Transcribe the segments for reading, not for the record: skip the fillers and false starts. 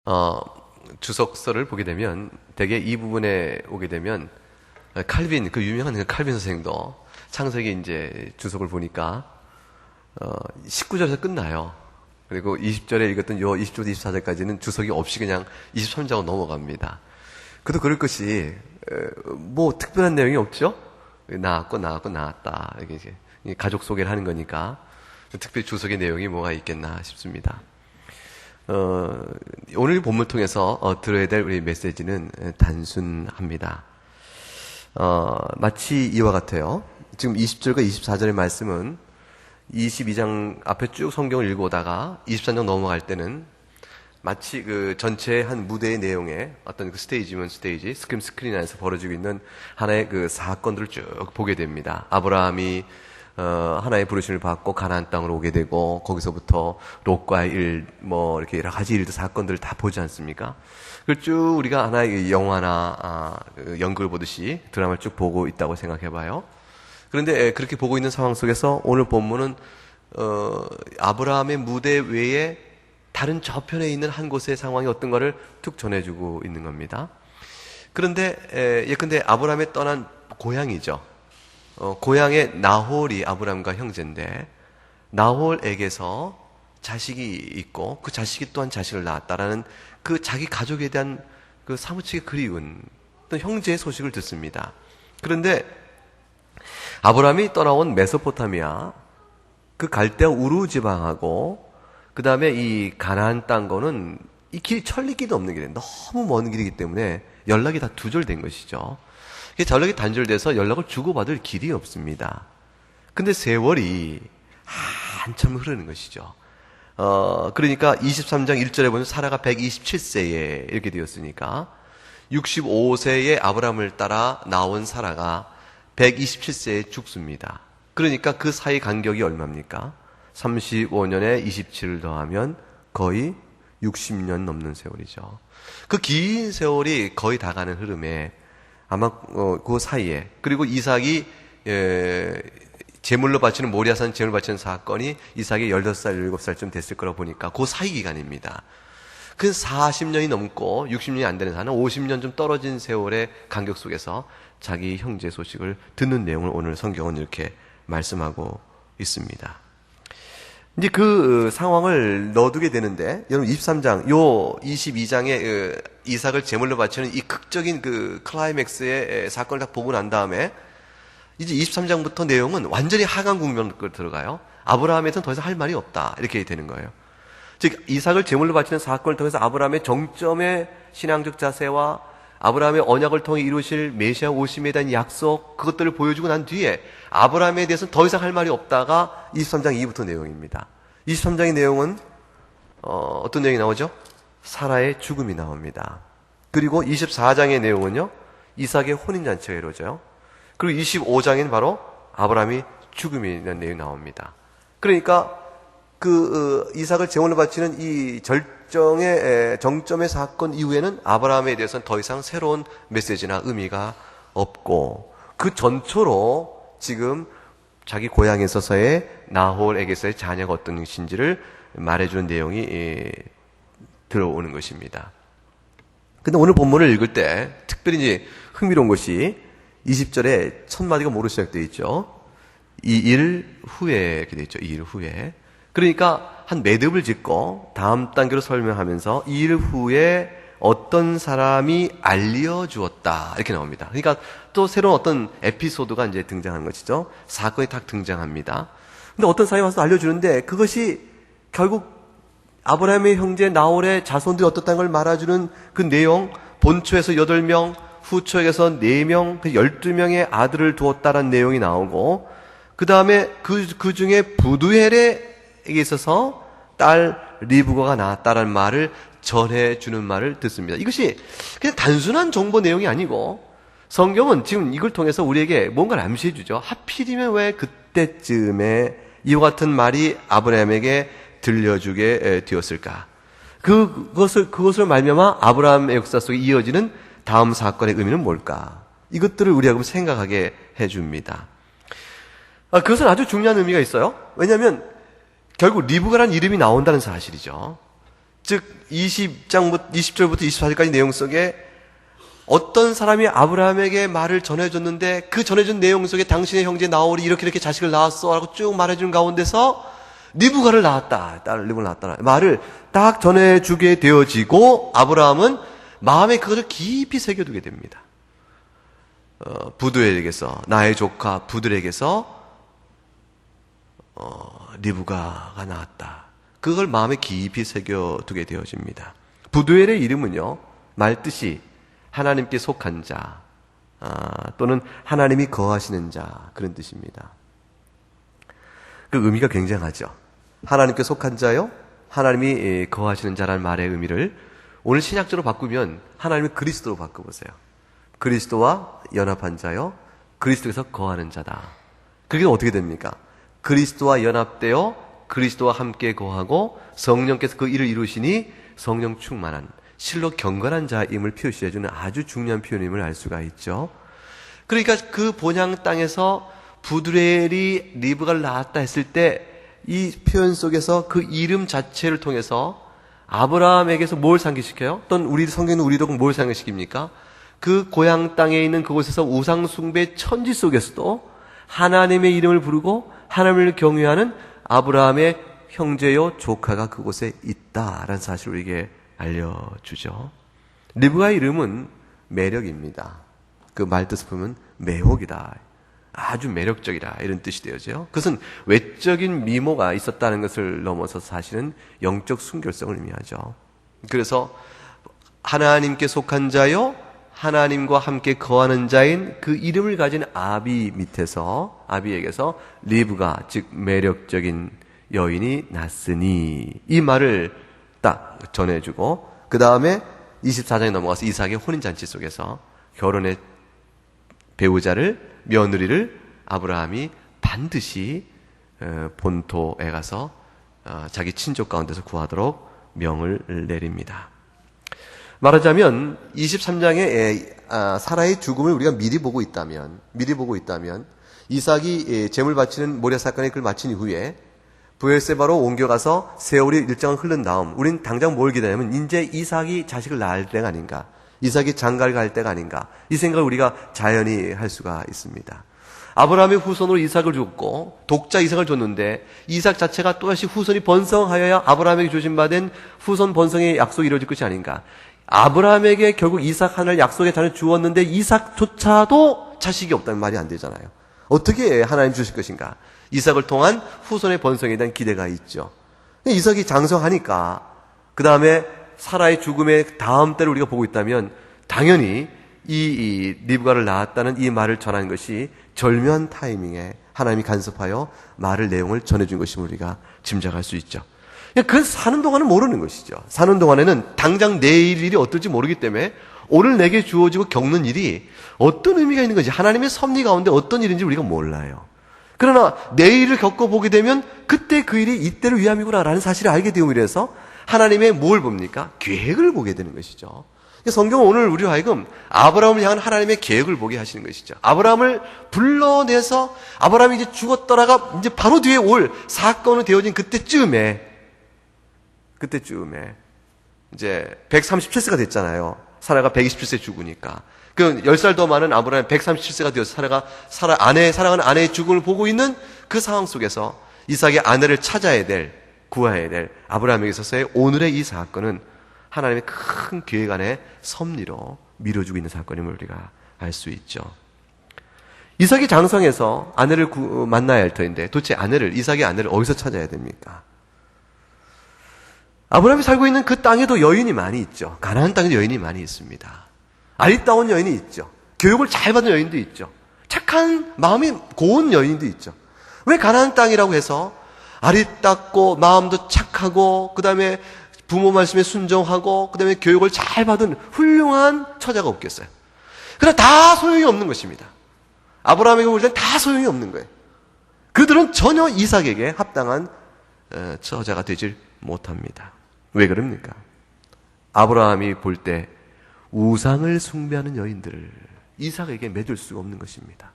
어, 주석서를 보게 되면 대개 이 부분에 오게 되면 칼빈, 그 유명한 그 칼빈 선생도 창세기 이제 주석을 보니까 19절에서 끝나요. 그리고 20절에 읽었던 요 20절, 24절까지는 주석이 없이 그냥 23장으로 넘어갑니다. 그도 그럴 것이 뭐 특별한 내용이 없죠. 나왔다. 이게 가족 소개를 하는 거니까 특별히 주석의 내용이 뭐가 있겠나 싶습니다. 오늘 본문을 통해서 들어야 될 우리 메시지는 단순합니다. 마치 이와 같아요. 지금 20절과 24절의 말씀은 22장 앞에 쭉 성경을 읽어오다가 23장 넘어갈 때는 마치 그 전체 한 무대의 내용에 어떤 그 스테이지면 스테이지, 스크린 안에서 벌어지고 있는 하나의 그 사건들을 쭉 보게 됩니다. 아브라함이 하나의 부르심을 받고 가나안 땅으로 오게 되고 거기서부터 롯과의 일, 뭐 이렇게 여러 가지 일들 사건들을 다 보지 않습니까? 그걸 쭉 우리가 하나의 영화나 연극을 보듯이 드라마를 쭉 보고 있다고 생각해봐요. 그런데 그렇게 보고 있는 상황 속에서 오늘 본문은 아브라함의 무대 외에 다른 저편에 있는 한 곳의 상황이 어떤가를 툭 전해주고 있는 겁니다. 그런데 예컨대 아브라함이 떠난 고향이죠. 고향의 나홀이 아브라함과 형제인데 나홀에게서 자식이 있고 그 자식이 또한 자식을 낳았다라는 그 자기 가족에 대한 그 사무치게 그리운 또 형제의 소식을 듣습니다. 그런데 아브라함이 떠나온 메소포타미아 그 갈대아 우루 지방하고 그 다음에 이 가나안 땅거는 이 길이 천리길도 없는 길이에요. 너무 먼 길이기 때문에 연락이 다 두절된 것이죠. 전력이 단절돼서 연락을 주고받을 길이 없습니다. 근데 세월이 한참 흐르는 것이죠. 그러니까 23장 1절에 보면 사라가 127세에 이렇게 되었으니까 65세에 아브라함을 따라 나온 사라가 127세에 죽습니다. 그러니까 그 사이 간격이 얼마입니까? 35년에 27을 더하면 거의 60년 넘는 세월이죠. 그 긴 세월이 거의 다 가는 흐름에 아마 그 사이에 그리고 이삭이 제물로 바치는 모리아산 제물 바치는 사건이 이삭이 18살, 17살쯤 됐을 거라고 보니까 그 사이 기간입니다. 그 40년이 넘고 60년이 안 되는 사람은 50년 좀 떨어진 세월의 간격 속에서 자기 형제 소식을 듣는 내용을 오늘 성경은 이렇게 말씀하고 있습니다. 이제 그 상황을 넣어두게 되는데, 여러분 23장, 요 22장에 이삭을 제물로 바치는 이 극적인 그 클라이맥스의 사건을 다 보고 난 다음에, 이제 23장부터 내용은 완전히 하강 국면으로 들어가요. 아브라함에 대해서는 더 이상 할 말이 없다. 이렇게 되는 거예요. 즉, 이삭을 제물로 바치는 사건을 통해서 아브라함의 정점의 신앙적 자세와 아브라함의 언약을 통해 이루실 메시아 오심에 대한 약속, 그것들을 보여주고 난 뒤에 아브라함에 대해서는 더 이상 할 말이 없다가 23장 이후부터 내용입니다. 23장의 내용은 어떤 내용이 나오죠? 사라의 죽음이 나옵니다. 그리고 24장의 내용은요, 이삭의 혼인잔치가 이루어져요. 그리고 25장에는 바로 아브라함이 죽음이 있는 내용이 나옵니다. 그러니까 이삭을 제물로 바치는 이 정점의 사건 이후에는 아브라함에 대해서는 더 이상 새로운 메시지나 의미가 없고, 그 전초로 지금 자기 고향에 있어서의 나홀에게서의 자녀가 어떤 것인지를 말해주는 내용이 들어오는 것입니다. 근데 오늘 본문을 읽을 때 특별히 이제 흥미로운 것이 20절에 첫 마디가 뭐로 시작되어 있죠? 이 일 후에 이렇게 되어 있죠. 이 일 후에. 그러니까 한 매듭을 짓고 다음 단계로 설명하면서 이 일 후에 어떤 사람이 알려주었다 이렇게 나옵니다. 그러니까 또 새로운 어떤 에피소드가 이제 등장하는 것이죠. 사건이 딱 등장합니다. 근데 어떤 사람이 와서 알려주는데 그것이 결국 아브라함의 형제 나홀의 자손들이 어떻다는 걸 말해주는 그 내용, 본초에서 8명, 후초에서 4명, 12명의 아들을 두었다라는 내용이 나오고, 그 다음에 그 중에 부두엘에게 있어서 딸 리브가가 나왔다라는 말을 전해주는 말을 듣습니다. 이것이 그냥 단순한 정보 내용이 아니고 성경은 지금 이걸 통해서 우리에게 뭔가를 암시해 주죠. 하필이면 왜 그때쯤에 이와 같은 말이 아브라함에게 들려주게 되었을까? 그것을 말미암아 아브라함의 역사 속에 이어지는 다음 사건의 의미는 뭘까? 이것들을 우리하고 생각하게 해줍니다. 그것은 아주 중요한 의미가 있어요. 왜냐하면 결국 리브가라는 이름이 나온다는 사실이죠. 즉 20절부터 24절까지 내용 속에 어떤 사람이 아브라함에게 말을 전해줬는데 그 전해준 내용 속에 당신의 형제 나홀이 이렇게 자식을 낳았어 라고 쭉 말해준 가운데서 리브가를 낳았다. 딸 리브를 낳았다. 말을 딱 전해주게 되어지고 아브라함은 마음에 그것을 깊이 새겨두게 됩니다. 부두엘에게서 나의 조카 부들에게서 리브가가 나왔다. 그걸 마음에 깊이 새겨두게 되어집니다. 부두엘의 이름은요, 말뜻이 하나님께 속한 자 또는 하나님이 거하시는 자 그런 뜻입니다. 그 의미가 굉장하죠. 하나님께 속한 자요, 하나님이 거하시는 자라는 말의 의미를 오늘 신약적으로 바꾸면 하나님의 그리스도로 바꿔보세요. 그리스도와 연합한 자요, 그리스도에서 거하는 자다. 그게 어떻게 됩니까? 그리스도와 연합되어 그리스도와 함께 거하고 성령께서 그 일을 이루시니 성령 충만한 실로 경건한 자임을 표시해주는 아주 중요한 표현임을 알 수가 있죠. 그러니까 그 본향 땅에서 부드레엘이 리브가를 낳았다 했을 때 이 표현 속에서 그 이름 자체를 통해서 아브라함에게서 뭘 상기시켜요? 또는 우리 성경은 우리도 뭘 상기시킵니까? 그 고향 땅에 있는 그곳에서 우상 숭배 천지 속에서도 하나님의 이름을 부르고 하나님을 경외하는 아브라함의 형제요 조카가 그곳에 있다라는 사실을 우리에게 알려주죠. 리브가의 이름은 매력입니다. 그 말뜻을 보면 매혹이다, 아주 매력적이다 이런 뜻이 되어져요. 그것은 외적인 미모가 있었다는 것을 넘어서 사실은 영적 순결성을 의미하죠. 그래서 하나님께 속한 자요 하나님과 함께 거하는 자인 그 이름을 가진 아비 밑에서 아비에게서 리브가 즉 매력적인 여인이 났으니 이 말을 딱 전해주고 그 다음에 24장에 넘어가서 이삭의 혼인잔치 속에서 결혼의 배우자를 며느리를 아브라함이 반드시 본토에 가서 자기 친족 가운데서 구하도록 명을 내립니다. 말하자면 23장에 사라의 죽음을 우리가 미리 보고 있다면 이삭이 제물 바치는 모리아 사건의 그걸 마친 이후에 브엘세바로 옮겨가서 세월이 일정한 흐른 다음 우린 당장 뭘 기다리냐면 이제 이삭이 자식을 낳을 때가 아닌가, 이삭이 장가를 갈 때가 아닌가, 이 생각을 우리가 자연히 할 수가 있습니다. 아브라함의 후손으로 이삭을 줬고 독자 이삭을 줬는데 이삭 자체가 또다시 후손이 번성하여야 아브라함에게 주신받은 후손 번성의 약속이 이루어질 것이 아닌가. 아브라함에게 결국 이삭 하나를 약속의 잔을 주었는데 이삭조차도 자식이 없다면 말이 안 되잖아요. 어떻게 하나님 주실 것인가. 이삭을 통한 후손의 번성에 대한 기대가 있죠. 이삭이 장성하니까 그 다음에 사라의 죽음의 다음 때를 우리가 보고 있다면 당연히 이 리브가를 낳았다는 이 말을 전하는 것이 절묘한 타이밍에 하나님이 간섭하여 말을 내용을 전해준 것임을 우리가 짐작할 수 있죠. 그 사는 동안은 모르는 것이죠. 사는 동안에는 당장 내일 일이 어떨지 모르기 때문에 오늘 내게 주어지고 겪는 일이 어떤 의미가 있는 건지 하나님의 섭리 가운데 어떤 일인지 우리가 몰라요. 그러나 내일을 겪어보게 되면 그때 그 일이 이때를 위함이구나라는 사실을 알게 되음으로 해서 하나님의 뭘 봅니까? 계획을 보게 되는 것이죠. 성경은 오늘 우리로 하여금 아브라함을 향한 하나님의 계획을 보게 하시는 것이죠. 아브라함을 불러내서 아브라함이 이제 죽었더라가 이제 바로 뒤에 올 사건이 되어진 그때쯤에 이제 137세가 됐잖아요. 사라가 127세 죽으니까. 그 10살 더 많은 아브라함이 137세가 되어서 사랑하는 아내의 죽음을 보고 있는 그 상황 속에서 이삭의 아내를 구해야 될 아브라함에게 있어서의 오늘의 이 사건은 하나님의 큰 계획 안에 섭리로 미뤄주고 있는 사건임을 우리가 알 수 있죠. 이삭이 장성해서 아내를 만나야 할 터인데 도대체 이삭의 아내를 어디서 찾아야 됩니까? 아브라함이 살고 있는 그 땅에도 여인이 많이 있죠. 가나안 땅에도 여인이 많이 있습니다. 아리따운 여인이 있죠. 교육을 잘 받은 여인도 있죠. 착한 마음이 고운 여인도 있죠. 왜 가나안 땅이라고 해서 아리따고 마음도 착하고 그 다음에 부모 말씀에 순종하고 그 다음에 교육을 잘 받은 훌륭한 처자가 없겠어요? 그러나 다 소용이 없는 것입니다. 아브라함에게 볼 때는 다 소용이 없는 거예요. 그들은 전혀 이삭에게 합당한 처자가 되질 못합니다. 왜 그럽니까? 아브라함이 볼 때 우상을 숭배하는 여인들을 이삭에게 맺을 수가 없는 것입니다.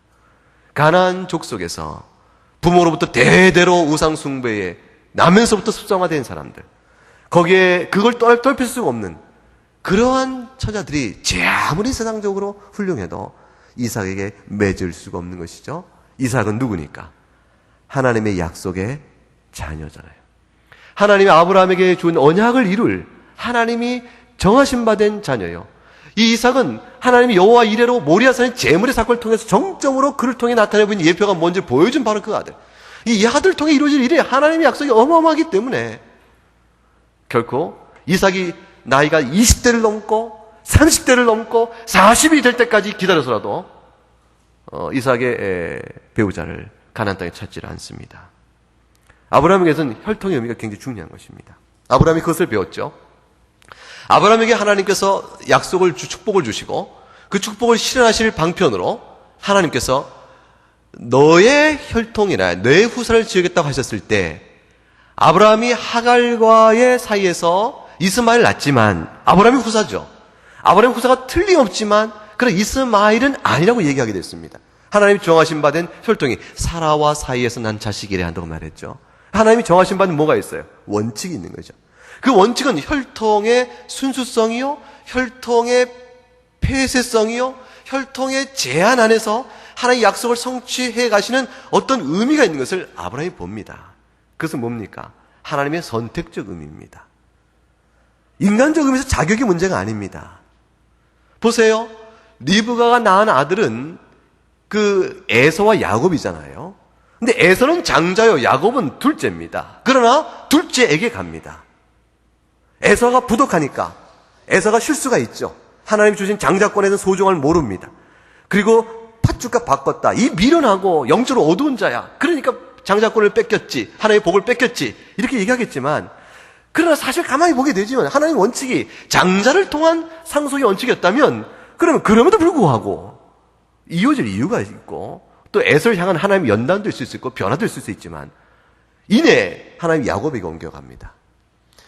가나안 족속에서 부모로부터 대대로 우상 숭배에 나면서부터 습성화된 사람들, 거기에 그걸 떨필 수가 없는 그러한 처자들이 제 아무리 세상적으로 훌륭해도 이삭에게 맺을 수가 없는 것이죠. 이삭은 누구니까? 하나님의 약속의 자녀잖아요. 하나님이 아브라함에게 준 언약을 이룰 하나님이 정하신 바 된 자녀예요. 이 이삭은 하나님이 여호와 이레로 모리아산의 제물의 사건을 통해서 정점으로 그를 통해 나타내 보인 예표가 뭔지 보여준 바로 그 아들. 이 아들을 통해 이루어질 일이 하나님의 약속이 어마어마하기 때문에 결코 이삭이 나이가 20대를 넘고 30대를 넘고 40이 될 때까지 기다려서라도 이삭의 배우자를 가나안 땅에 찾지를 않습니다. 아브라함에게서는 혈통의 의미가 굉장히 중요한 것입니다. 아브라함이 그것을 배웠죠. 아브라함에게 하나님께서 약속을 축복을 주시고 그 축복을 실현하실 방편으로 하나님께서 너의 혈통이나 너의 후사를 지으겠다고 하셨을 때 아브라함이 하갈과의 사이에서 이스마엘을 낳지만 아브라함이 후사죠. 아브라함 후사가 틀림없지만 그런 이스마엘은 아니라고 얘기하게 됐습니다. 하나님이 정하신 바 된 혈통이 사라와 사이에서 난 자식이래 한다고 말했죠. 하나님이 정하신 바는 뭐가 있어요? 원칙이 있는 거죠. 그 원칙은 혈통의 순수성이요, 혈통의 폐쇄성이요, 혈통의 제한 안에서 하나님의 약속을 성취해 가시는 어떤 의미가 있는 것을 아브라함이 봅니다. 그것은 뭡니까? 하나님의 선택적 의미입니다. 인간적 의미에서 자격이 문제가 아닙니다. 보세요. 리브가가 낳은 아들은 그 에서와 야곱이잖아요. 근데 에서는 장자요, 야곱은 둘째입니다. 그러나 둘째에게 갑니다. 에서가 부족하니까 에서가 실수가 있죠. 하나님 주신 장자권에는 소중함을 모릅니다. 그리고 팥죽과 바꿨다. 이 미련하고 영적으로 어두운 자야. 그러니까 장자권을 뺏겼지. 하나님의 복을 뺏겼지. 이렇게 얘기하겠지만 그러나 사실 가만히 보게 되지만 하나님의 원칙이 장자를 통한 상속의 원칙이었다면 그러면 그럼에도 불구하고 이어질 이유가 있고 또 에서를 향한 하나님의 연단도 있을 수 있고 변화도 있을 수 있지만 이내 하나님이 야곱에게 옮겨갑니다.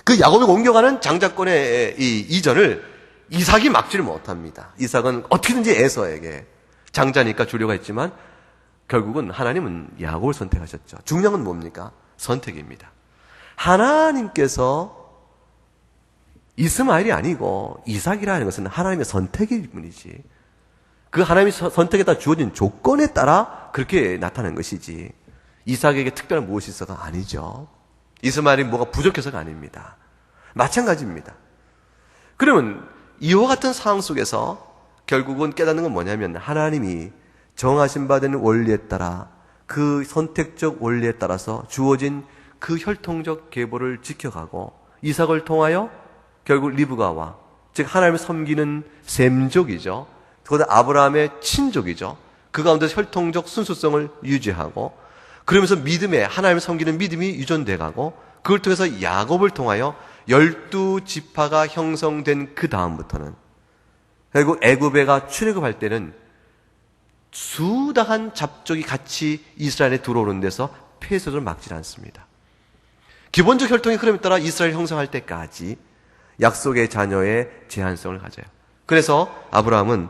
그 야곱에게 옮겨가는 장자권의 이 이전을 이삭이 막지를 못합니다. 이삭은 어떻게든지 에서에게 장자니까 주려고 했지만 결국은 하나님은 야곱을 선택하셨죠. 중요한 건 뭡니까? 선택입니다. 하나님께서 이스마엘이 아니고 이삭이라는 것은 하나님의 선택일 뿐이지 그 하나님의 선택에 따라 주어진 조건에 따라 그렇게 나타나는 것이지 이삭에게 특별한 무엇이 있어가 아니죠. 이스마엘이 뭐가 부족해서가 아닙니다. 마찬가지입니다. 그러면 이와 같은 상황 속에서 결국은 깨닫는 건 뭐냐면 하나님이 정하신 바 된 원리에 따라 그 선택적 원리에 따라서 주어진 그 혈통적 계보를 지켜가고 이삭을 통하여 결국 리브가와 즉 하나님을 섬기는 셈족이죠. 그보다 아브라함의 친족이죠. 그 가운데서 혈통적 순수성을 유지하고 그러면서 믿음에 하나님을 섬기는 믿음이 유전돼가고 그걸 통해서 야곱을 통하여 12지파가 형성된 그 다음부터는 결국 애굽에가 출애굽할 때는 수다한 잡족이 같이 이스라엘에 들어오는 데서 폐쇄를 막지 않습니다. 기본적 혈통의 흐름에 따라 이스라엘 형성할 때까지 약속의 자녀의 제한성을 가져요. 그래서 아브라함은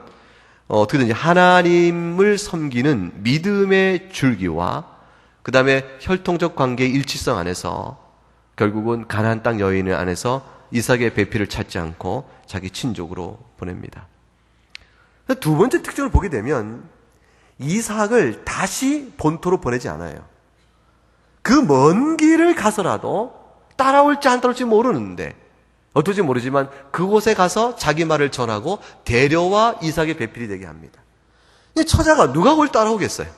어떻게든지 하나님을 섬기는 믿음의 줄기와 그 다음에 혈통적 관계의 일치성 안에서 결국은 가나안 땅 여인을 안에서 이삭의 배필을 찾지 않고 자기 친족으로 보냅니다. 두 번째 특징을 보게 되면 이삭을 다시 본토로 보내지 않아요. 그 먼 길을 가서라도 따라올지 안 따라올지 모르는데 어떨지 모르지만 그곳에 가서 자기 말을 전하고 데려와 이삭의 배필이 되게 합니다. 이 처자가 누가 그걸 따라오겠어요?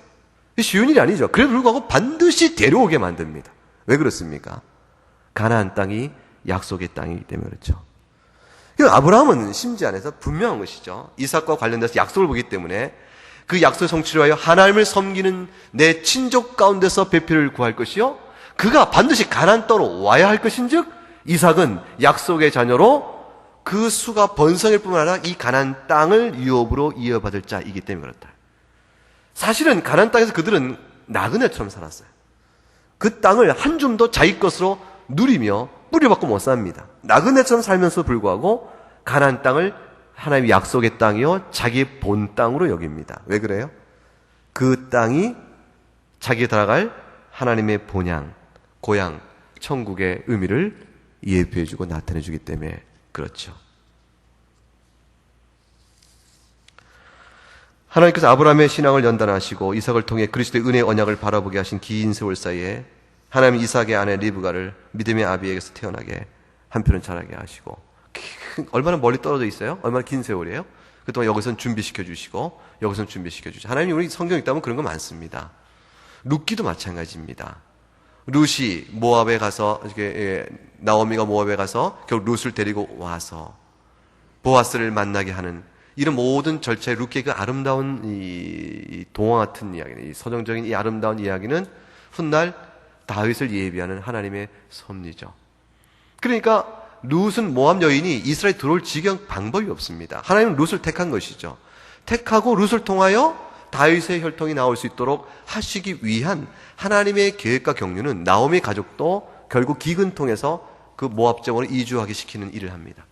쉬운 일이 아니죠. 그래도 불구하고 반드시 데려오게 만듭니다. 왜 그렇습니까? 가나안 땅이 약속의 땅이기 때문에 그렇죠. 아브라함은 심지 안에서 분명한 것이죠. 이삭과 관련돼서 약속을 보기 때문에 그 약속을 성취를 위하여 하나님을 섬기는 내 친족 가운데서 배필을 구할 것이요 그가 반드시 가나안 땅으로 와야 할 것인즉 이삭은 약속의 자녀로 그 수가 번성일 뿐만 아니라 이 가나안 땅을 유업으로 이어받을 자이기 때문에 그렇다. 사실은 가나안 땅에서 그들은 나그네처럼 살았어요. 그 땅을 한 줌도 자기 것으로 누리며 뿌리받고 못 삽니다. 나그네처럼 살면서 불구하고 가나안 땅을 하나님의 약속의 땅이요 자기 본 땅으로 여깁니다. 왜 그래요? 그 땅이 자기가 들어갈 하나님의 본향, 고향, 천국의 의미를 예표해주고 나타내주기 때문에 그렇죠. 하나님께서 아브라함의 신앙을 연단하시고 이삭을 통해 그리스도의 은혜의 언약을 바라보게 하신 긴 세월 사이에 하나님은 이삭의 아내 리브가를 믿음의 아비에게서 태어나게 한편은 자라게 하시고, 얼마나 멀리 떨어져 있어요? 얼마나 긴 세월이에요? 그동안 여기서는 준비시켜 주시고 여기서는 준비시켜 주시고. 하나님이 우리 성경 읽다 보면 그런 거 많습니다. 룻기도 마찬가지입니다. 룻이 모압에 가서, 나오미가 모압에 가서 결국 룻을 데리고 와서 보아스를 만나게 하는 이런 모든 절차의 룻기의 그 아름다운 이 동화 같은 이야기는, 이 서정적인 이 아름다운 이야기는 훗날 다윗을 예비하는 하나님의 섭리죠. 그러니까 룻은 모압 여인이 이스라엘에 들어올 지경 방법이 없습니다. 하나님은 룻을 택한 것이죠. 택하고 룻을 통하여 다윗의 혈통이 나올 수 있도록 하시기 위한 하나님의 계획과 경륜은 나오미 가족도 결국 기근 통해서 그 모압 지역으로 이주하게 시키는 일을 합니다.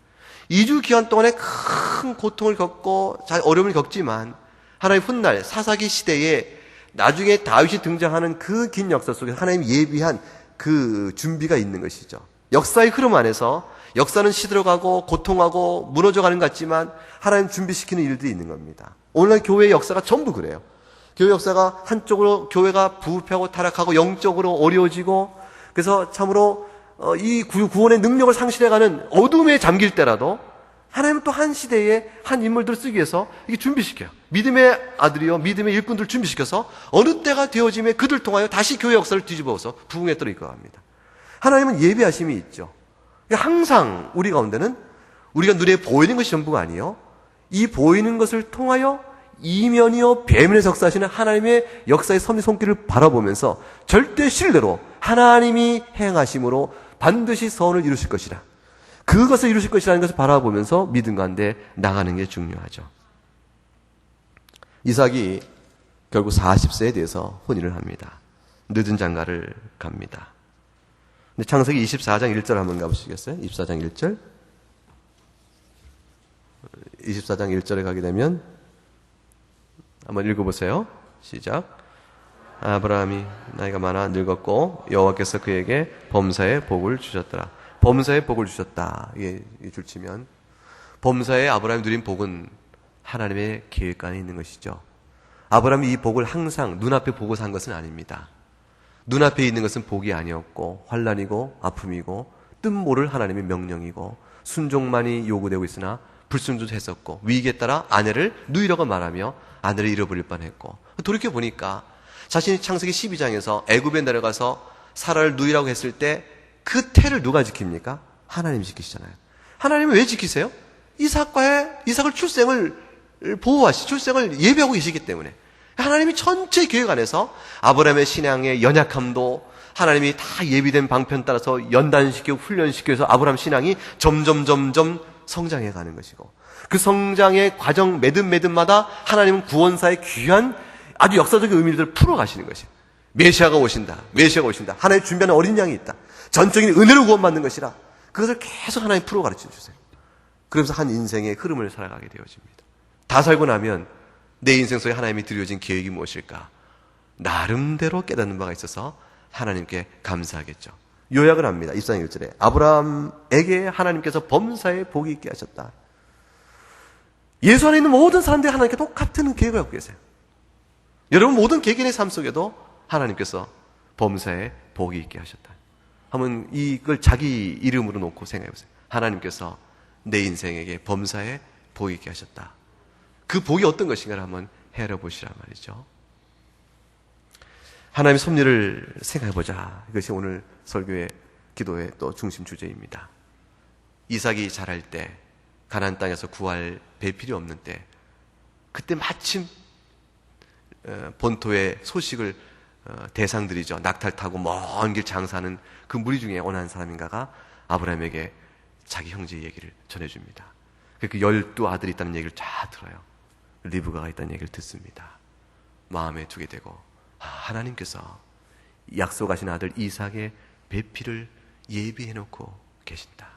이주 기간 동안에 큰 고통을 겪고 어려움을 겪지만 하나님 훗날 사사기 시대에 나중에 다윗이 등장하는 그 긴 역사 속에 하나님이 예비한 그 준비가 있는 것이죠. 역사의 흐름 안에서 역사는 시들어가고 고통하고 무너져가는 것 같지만 하나님 준비시키는 일들이 있는 겁니다. 오늘날 교회의 역사가 전부 그래요. 교회 역사가 한쪽으로 교회가 부패하고 타락하고 영적으로 어려워지고, 그래서 참으로 이 구원의 능력을 상실해가는 어둠에 잠길 때라도 하나님은 또 한 시대에 한 인물들을 쓰기 위해서 이게 준비시켜요. 믿음의 아들이요, 믿음의 일꾼들을 준비시켜서 어느 때가 되어짐에 그들 통하여 다시 교회 역사를 뒤집어서 부흥에 떨어 이끌어갑니다. 하나님은 예비하심이 있죠. 그러니까 항상 우리 가운데는 우리가 눈에 보이는 것이 전부가 아니에요. 이 보이는 것을 통하여 이면이요 배면에서 역사하시는 하나님의 역사의 섭리 손길을 바라보면서 절대 신뢰로 하나님이 행하심으로 반드시 선을 이루실 것이라, 그것을 이루실 것이라는 것을 바라보면서 믿음 가운데 나가는 게 중요하죠. 이삭이 결국 40세에 대해서 혼인을 합니다. 늦은 장가를 갑니다. 근데 창세기 24장 1절 한번 가보시겠어요? 24장 1절. 24장 1절에 가게 되면 한번 읽어보세요. 시작. 아브라함이 나이가 많아 늙었고 여호와께서 그에게 범사의 복을 주셨더라. 범사의 복을 주셨다. 이게 줄치면 범사의 아브라함이 누린 복은 하나님의 계획 안에 있는 것이죠. 아브라함이 이 복을 항상 눈앞에 보고 산 것은 아닙니다. 눈앞에 있는 것은 복이 아니었고 환난이고 아픔이고 뜻모를 하나님의 명령이고 순종만이 요구되고 있으나 불순종했었고 위기에 따라 아내를 누이라고 말하며 아내를 잃어버릴 뻔했고, 돌이켜보니까 자신이 창세기 12장에서 애굽에 내려가서 사라를 누이라고 했을 때 그 태를 누가 지킵니까? 하나님이 지키시잖아요. 하나님은 왜 지키세요? 이삭을 출생을 출생을 예비하고 계시기 때문에. 하나님이 전체 계획 안에서 아브라함의 신앙의 연약함도 하나님이 다 예비된 방편 따라서 연단시키고 훈련시켜서 아브라함 신앙이 점점 성장해 가는 것이고, 그 성장의 과정 매듭마다 하나님은 구원사의 귀한 아주 역사적인 의미들을 풀어가시는 것이에요. 메시아가 오신다. 하나님 준비하는 어린 양이 있다. 전적인 은혜로 구원받는 것이라. 그것을 계속 하나님 풀어 가르쳐 주세요. 그러면서 한 인생의 흐름을 살아가게 되어집니다. 다 살고 나면 내 인생 속에 하나님이 드려진 계획이 무엇일까? 나름대로 깨닫는 바가 있어서 하나님께 감사하겠죠. 요약을 합니다. 24장 1절에 아브라함에게 하나님께서 범사의 복이 있게 하셨다. 예수 안에 있는 모든 사람들이 하나님께 똑같은 계획을 갖고 계세요. 여러분 모든 개개인의 삶 속에도 하나님께서 범사의 복이 있게 하셨다. 한번 이걸 자기 이름으로 놓고 생각해 보세요. 하나님께서 내 인생에게 범사의 복이 있게 하셨다. 그 복이 어떤 것인가를 한번 헤아려 보시란 말이죠. 하나님의 섭리를 생각해보자. 이것이 오늘 설교의 기도의 또 중심 주제입니다. 이삭이 자랄 때, 가나안 땅에서 구할 배필이 없는 때, 그때 마침 본토의 소식을 대상들이죠. 낙타를 타고 먼 길 장사하는 그 무리 중에 어느 한 사람인가가 아브라함에게 자기 형제의 얘기를 전해줍니다. 그 12아들이 있다는 얘기를 쫙 들어요. 리브가가 있다는 얘기를 듣습니다. 마음에 두게 되고, 하나님께서 약속하신 아들 이삭의 배필을 예비해놓고 계신다.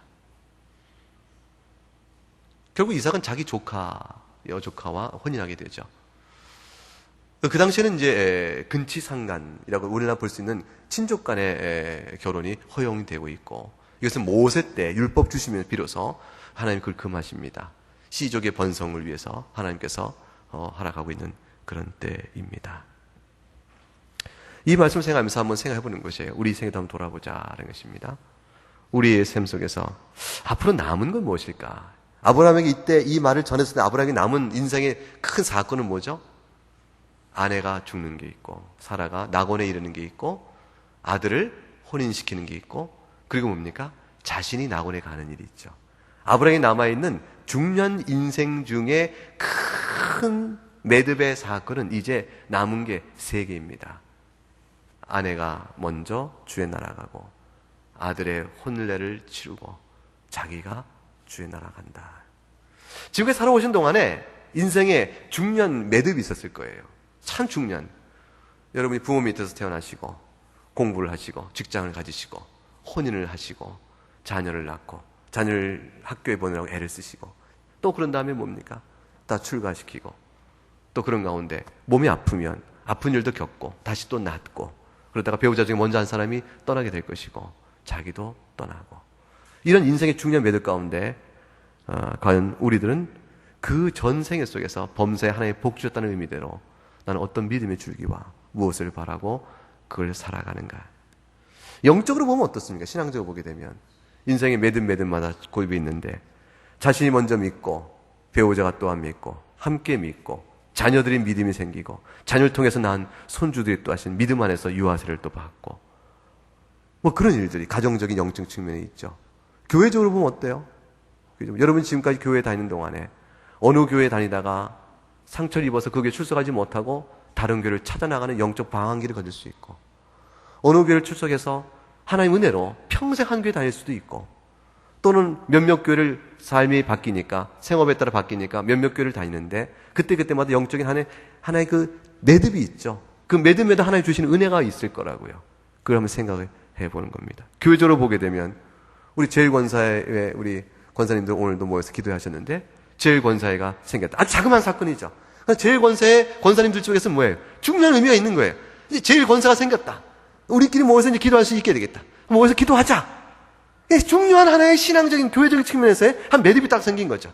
결국 이삭은 자기 여조카와 혼인하게 되죠. 그 당시에는 이제 근치상간이라고 우리나라 볼 수 있는 친족 간의 결혼이 허용되고 있고, 이것은 모세 때 율법 주시면 비로소 하나님 그걸 금하십니다. 시족의 번성을 위해서 하나님께서 허락하고 있는 그런 때입니다. 이 말씀을 생각하면서 한번 생각해 보는 것이에요. 우리 인생에도 한번 돌아보자는 것입니다. 우리의 삶 속에서 앞으로 남은 건 무엇일까? 아브라함에게 이때 이 말을 전했을 때 아브라함에게 남은 인생의 큰 사건은 뭐죠? 아내가 죽는 게 있고, 사라가 낙원에 이르는 게 있고, 아들을 혼인시키는 게 있고, 그리고 뭡니까? 자신이 낙원에 가는 일이 있죠. 아브라함이 남아있는 중년 인생 중에 큰 매듭의 사건은 이제 남은 게 3개입니다. 아내가 먼저 주에 날아가고, 아들의 혼례를 치르고, 자기가 주에 날아간다. 지금까지 살아오신 동안에 인생에 중년 매듭이 있었을 거예요. 참 중년. 여러분이 부모 밑에서 태어나시고, 공부를 하시고, 직장을 가지시고, 혼인을 하시고, 자녀를 낳고, 자녀를 학교에 보내라고 애를 쓰시고, 또 그런 다음에 뭡니까? 다 출가시키고, 또 그런 가운데 몸이 아프면 아픈 일도 겪고, 다시 또 낫고, 그러다가 배우자 중에 먼저 한 사람이 떠나게 될 것이고, 자기도 떠나고. 이런 인생의 중요한 매듭 가운데 과연 우리들은 그 전생애 속에서 범사에 하나님의 복 주셨다는 의미대로 나는 어떤 믿음의 줄기와 무엇을 바라고 그걸 살아가는가. 영적으로 보면 어떻습니까? 신앙적으로 보게 되면 인생의 매듭마다 고입이 있는데 자신이 먼저 믿고 배우자가 또한 믿고 함께 믿고 자녀들이 믿음이 생기고 자녀를 통해서 낳은 손주들이 또 하신 믿음 안에서 유아세를 또 받고 뭐 그런 일들이 가정적인 영적 측면에 있죠. 교회적으로 보면 어때요? 여러분 지금까지 교회 다니는 동안에 어느 교회 다니다가 상처를 입어서 그 교회에 출석하지 못하고 다른 교회를 찾아나가는 영적 방황기를 거칠 수 있고 어느 교회를 출석해서 하나님 은혜로 평생 한 교회 다닐 수도 있고 또는 몇몇 교회를 삶이 바뀌니까 생업에 따라 바뀌니까 몇몇 교회를 다니는데 그때마다 영적인 하나의 그 매듭이 있죠. 그 매듭에도 하나님 주시는 은혜가 있을 거라고요. 그걸 한번 생각을 해보는 겁니다. 교회적으로 보게 되면 우리 제일권사회 우리 권사님들 오늘도 모여서 기도하셨는데 제일권사회가 생겼다. 아주 자그마한 사건이죠. 제일권사회 권사님들 쪽에서 뭐예요? 중요한 의미가 있는 거예요. 이제 제일권사가 생겼다. 우리끼리 모여서 이제 기도할 수 있게 되겠다. 모여서 기도하자. 중요한 하나의 신앙적인 교회적인 측면에서의 한 매듭이 딱 생긴 거죠.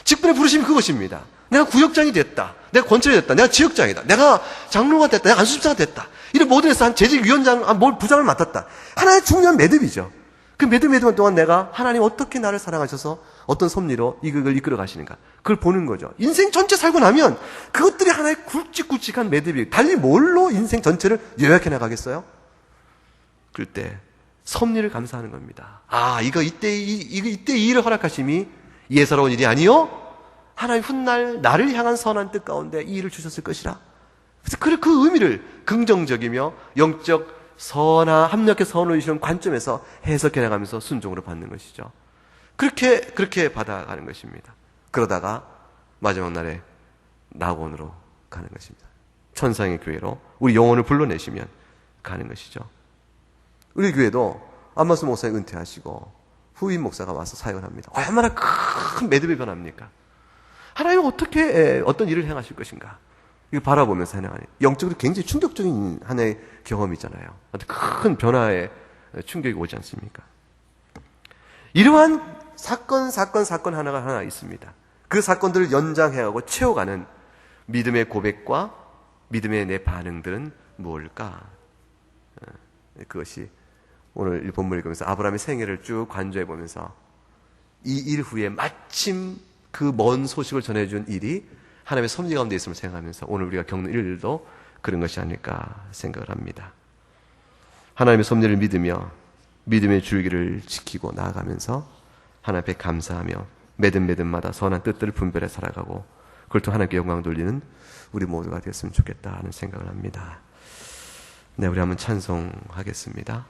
직분의 부르심이 그것입니다. 내가 구역장이 됐다. 내가 권총이 됐다. 내가 지역장이다. 내가 장로가 됐다. 내가 안수집사가 됐다. 이런 모든 데서 한 재직위원장, 뭘 부장을 맡았다. 하나의 중요한 매듭이죠. 그 매듭 동안 내가 하나님 어떻게 나를 사랑하셔서 어떤 섭리로 이걸 이끌어 가시는가. 그걸 보는 거죠. 인생 전체 살고 나면 그것들이 하나의 굵직굵직한 매듭이에요. 달리 뭘로 인생 전체를 요약해 나가겠어요? 그럴 때 섭리를 감사하는 겁니다. 아, 이때 이 일을 허락하심이 예사로운 일이 아니요? 하나님 훗날 나를 향한 선한 뜻 가운데 이 일을 주셨을 것이라. 그래서 그 의미를 긍정적이며 영적 선한 합력의 선을 주시는 관점에서 해석해 나가면서 순종으로 받는 것이죠. 그렇게 받아가는 것입니다. 그러다가 마지막 날에 낙원으로 가는 것입니다. 천상의 교회로 우리 영혼을 불러내시면 가는 것이죠. 우리 교회도 안마수 목사님 은퇴하시고 후임 목사가 와서 사역을 합니다. 얼마나 큰 매듭이 변합니까? 하나님은 어떻게 어떤 일을 행하실 것인가? 이거 바라보면서 해나가는 영적으로 굉장히 충격적인 하나의 경험이잖아요. 큰 변화의 충격이 오지 않습니까? 이러한 사건 하나가 하나 있습니다. 그 사건들을 연장해가고 채워가는 믿음의 고백과 믿음의 내 반응들은 무엇일까? 그것이 오늘 이 본문을 읽으면서 아브라함의 생애를 쭉 관조해 보면서 이 일 후에 마침 그 먼 소식을 전해준 일이 하나님의 섭리 가운데 있음을 생각하면서 오늘 우리가 겪는 일들도 그런 것이 아닐까 생각을 합니다. 하나님의 섭리를 믿으며 믿음의 줄기를 지키고 나아가면서 하나님 앞에 감사하며 매듭마다 선한 뜻들을 분별해 살아가고 그걸 또 하나님께 영광 돌리는 우리 모두가 되었으면 좋겠다 하는 생각을 합니다. 네, 우리 한번 찬송하겠습니다.